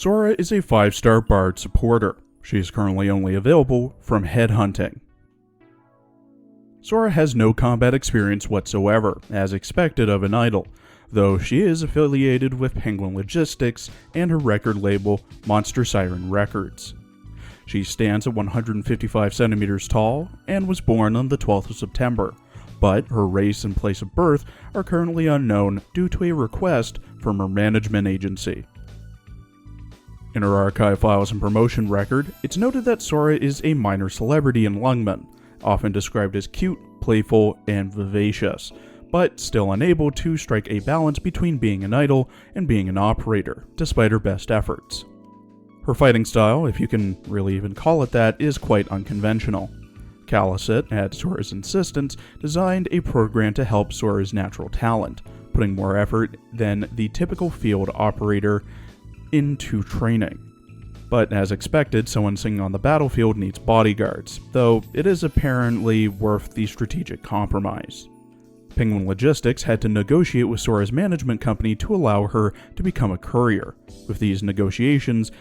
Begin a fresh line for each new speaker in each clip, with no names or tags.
Sora is a 5-star Bard supporter. She is currently only available from Headhunting. Sora has no combat experience whatsoever, as expected of an idol, though she is affiliated with Penguin Logistics and her record label, Monster Siren Records. She stands at 155 centimeters tall and was born on the 12th of September, but her race and place of birth are currently unknown due to a request from her management agency. In her archive files and promotion record, it's noted that Sora is a minor celebrity in Lungmen, often described as cute, playful, and vivacious, but still unable to strike a balance between being an idol and being an operator, despite her best efforts. Her fighting style, if you can really even call it that, is quite unconventional. Calicet, at Sora's insistence, designed a program to help Sora's natural talent, putting more effort than the typical field operator into training. But as expected, someone singing on the battlefield needs bodyguards, though it is apparently worth the strategic compromise. Penguin Logistics had to negotiate with Sora's management company to allow her to become a courier, with these negotiations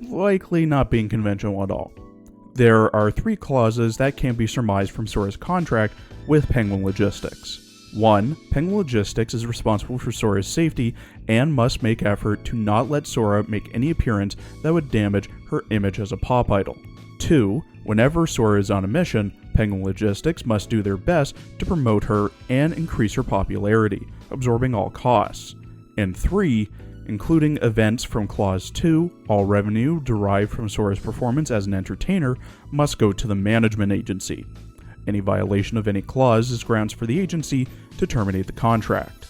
likely not being conventional at all. There are 3 clauses that can be surmised from Sora's contract with Penguin Logistics. 1. Penguin Logistics is responsible for Sora's safety and must make effort to not let Sora make any appearance that would damage her image as a pop idol. 2. Whenever Sora is on a mission, Penguin Logistics must do their best to promote her and increase her popularity, absorbing all costs. And 3. Including events from Clause 2, all revenue derived from Sora's performance as an entertainer must go to the management agency. Any violation of any clause is grounds for the agency to terminate the contract.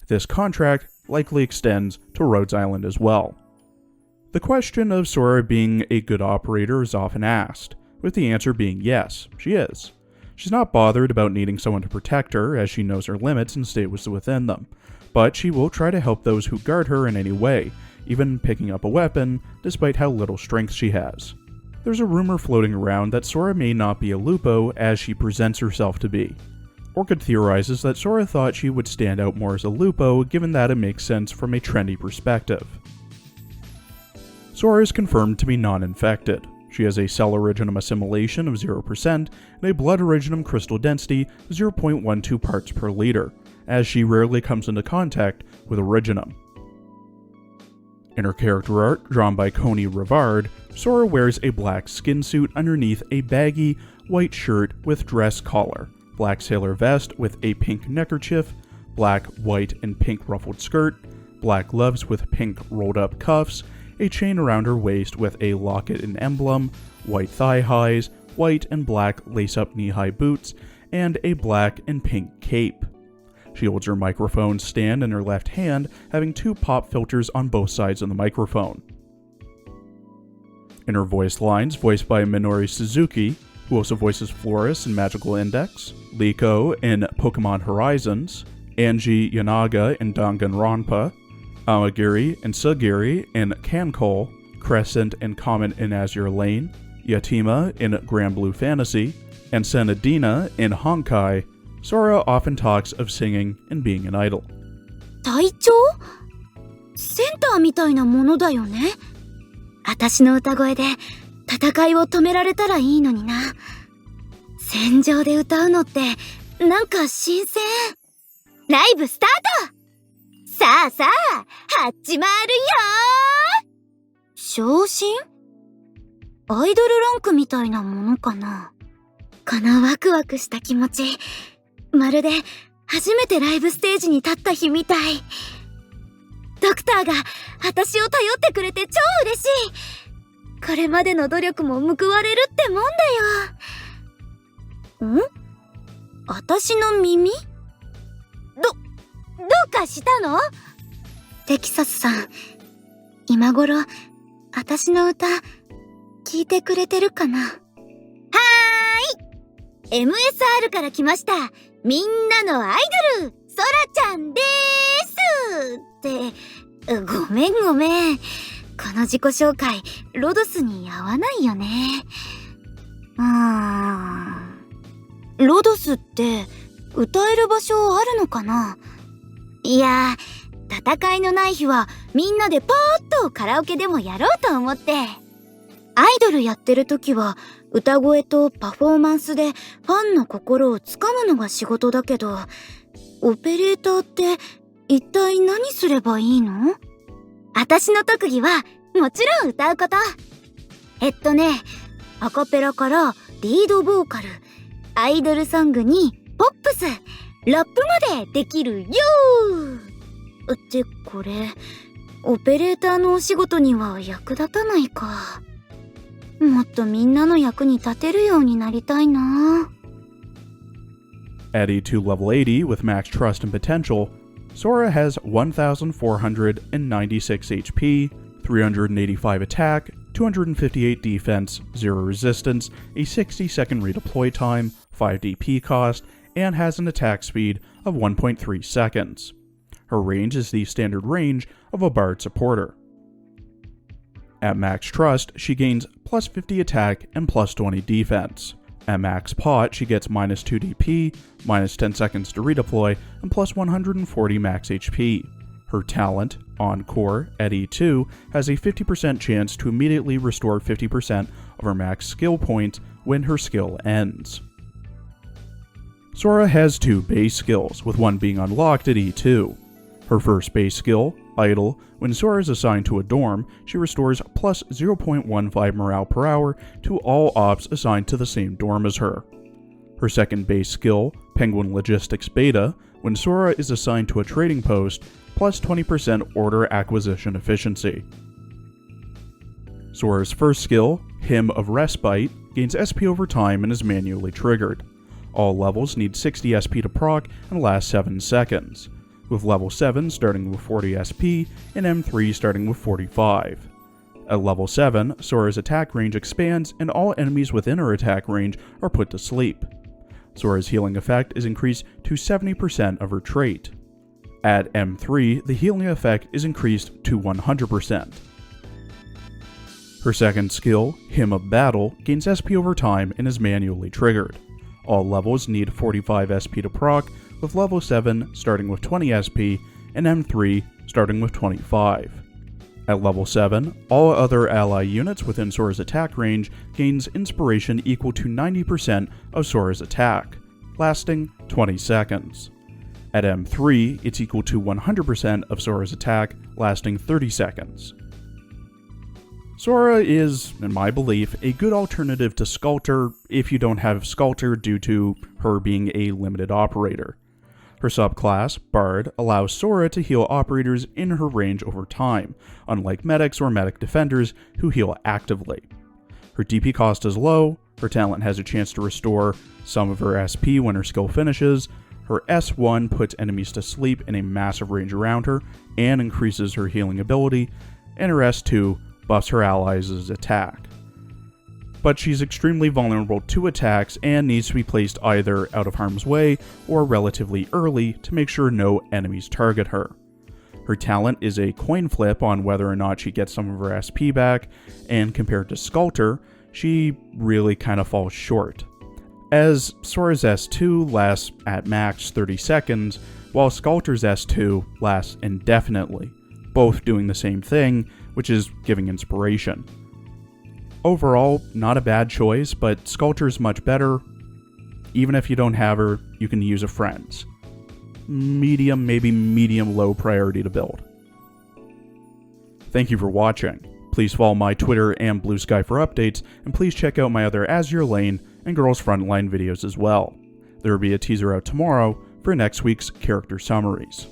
This contract likely extends to Rhodes Island as well. The question of Sora being a good operator is often asked, with the answer being yes, she is. She's not bothered about needing someone to protect her, as she knows her limits and stays within them, but she will try to help those who guard her in any way, even picking up a weapon, despite how little strength she has. There's a rumor floating around that Sora may not be a Lupo as she presents herself to be. Orchid theorizes that Sora thought she would stand out more as a Lupo, given that it makes sense from a trendy perspective. Sora is confirmed to be non-infected. She has a cell originum assimilation of 0% and a blood originum crystal density of 0.12 parts per liter, as she rarely comes into contact with originum. In her character art, drawn by Coney Rivard, Sora wears a black skin suit underneath a baggy white shirt with dress collar, black sailor vest with a pink neckerchief, black, white, and pink ruffled skirt, black gloves with pink rolled up cuffs, a chain around her waist with a locket and emblem, white thigh highs, white and black lace-up knee-high boots, and a black and pink cape. She holds her microphone stand in her left hand, having 2 pop filters on both sides of the microphone. In her voice lines, voiced by Minoru Suzuki, who also voices Florus in Magical Index, Liko in Pokemon Horizons, Angie Yanaga in Danganronpa, Amagiri and Sugiri in Cancol, Crescent and Comet in Azure Lane, Yatima in Grand Blue Fantasy, and Senadina in Honkai, Sora often talks of singing and being an idol.
隊長？センターみたいなものだよね。私の歌声で戦いを止められたらいいのにな。戦場で歌うのってなんか新鮮。ライブスタート！さあさあ、始まるよー！昇進？アイドルランクみたいなものかな。このワクワクした気持ち、まるで初めてライブステージに立った日みたい。ドクターが私を頼ってくれて超嬉しい。これまでの努力も報われるってもんだよ。ん？私の耳？どうかしたの？テキサスさん、今頃私の歌聞いてくれてるかな？はーい、MSR から来ました。みんなのアイドル、ソラちゃんでーすって、ごめん。この自己紹介、ロドスに合わないよね。ロドスって歌える場所あるのかな？いやー、戦いのない日はみんなでパーッとカラオケでもやろうと思って。アイドルやってる時は歌声とパフォーマンスでファンの心をつかむのが仕事だけど、オペレーターって一体何すればいいの？私の特技はもちろん歌うこと。アカペラからリードボーカル、アイドルソングにポップス、ラップまでできるよー。ってこれ、オペレーターのお仕事には役立たないか。もっとみんなの役に立てるようになりたいな。
At E2 level 80 with max trust and potential, Sora has 1,496 HP, 385 attack, 258 defense, 0 resistance, a 60-second redeploy time, 5 DP cost, and has an attack speed of 1.3 seconds. Her range is the standard range of a Bard supporter. At max trust, she gains plus 50 attack and plus 20 defense. At max pot, she gets minus 2 DP, minus 10 seconds to redeploy, and plus 140 max HP. Her talent, Encore, at E2, has a 50% chance to immediately restore 50% of her max skill points when her skill ends. Sora has 2 base skills, with one being unlocked at E2. Her first base skill, Idle, when Sora is assigned to a dorm, she restores plus 0.15 morale per hour to all ops assigned to the same dorm as her. Her second base skill, Penguin Logistics Beta, when Sora is assigned to a trading post, plus 20% order acquisition efficiency. Sora's first skill, Hymn of Respite, gains SP over time and is manually triggered. All levels need 60 SP to proc and last 7 seconds, with level 7 starting with 40 SP and M3 starting with 45. At level 7, Sora's attack range expands and all enemies within her attack range are put to sleep. Sora's healing effect is increased to 70% of her trait. At M3, the healing effect is increased to 100%. Her second skill, Hymn of Battle, gains SP over time and is manually triggered. All levels need 45 SP to proc, with level 7 starting with 20 SP and M3 starting with 25. At level 7, all other ally units within Sora's attack range gains inspiration equal to 90% of Sora's attack, lasting 20 seconds. At M3, it's equal to 100% of Sora's attack, lasting 30 seconds. Sora is, in my belief, a good alternative to Sculptor if you don't have Sculptor due to her being a limited operator. Her subclass, Bard, allows Sora to heal operators in her range over time, unlike medics or medic defenders who heal actively. Her DP cost is low, her talent has a chance to restore some of her SP when her skill finishes, her S1 puts enemies to sleep in a massive range around her and increases her healing ability, and her S2 buffs her allies' attack. But she's extremely vulnerable to attacks and needs to be placed either out of harm's way or relatively early to make sure no enemies target her. Her talent is a coin flip on whether or not she gets some of her SP back, and compared to Sculptor, she really kind of falls short, as Sora's S2 lasts at max 30 seconds, while Sculptor's S2 lasts indefinitely, both doing the same thing, which is giving inspiration. Overall, not a bad choice, but Sculptor's much better. Even if you don't have her, you can use a friend's. Medium, maybe medium-low priority to build. Thank you for watching. Please follow my Twitter and Blue Sky for updates, and please check out my other Azure Lane and Girls Frontline videos as well. There will be a teaser out tomorrow for next week's character summaries.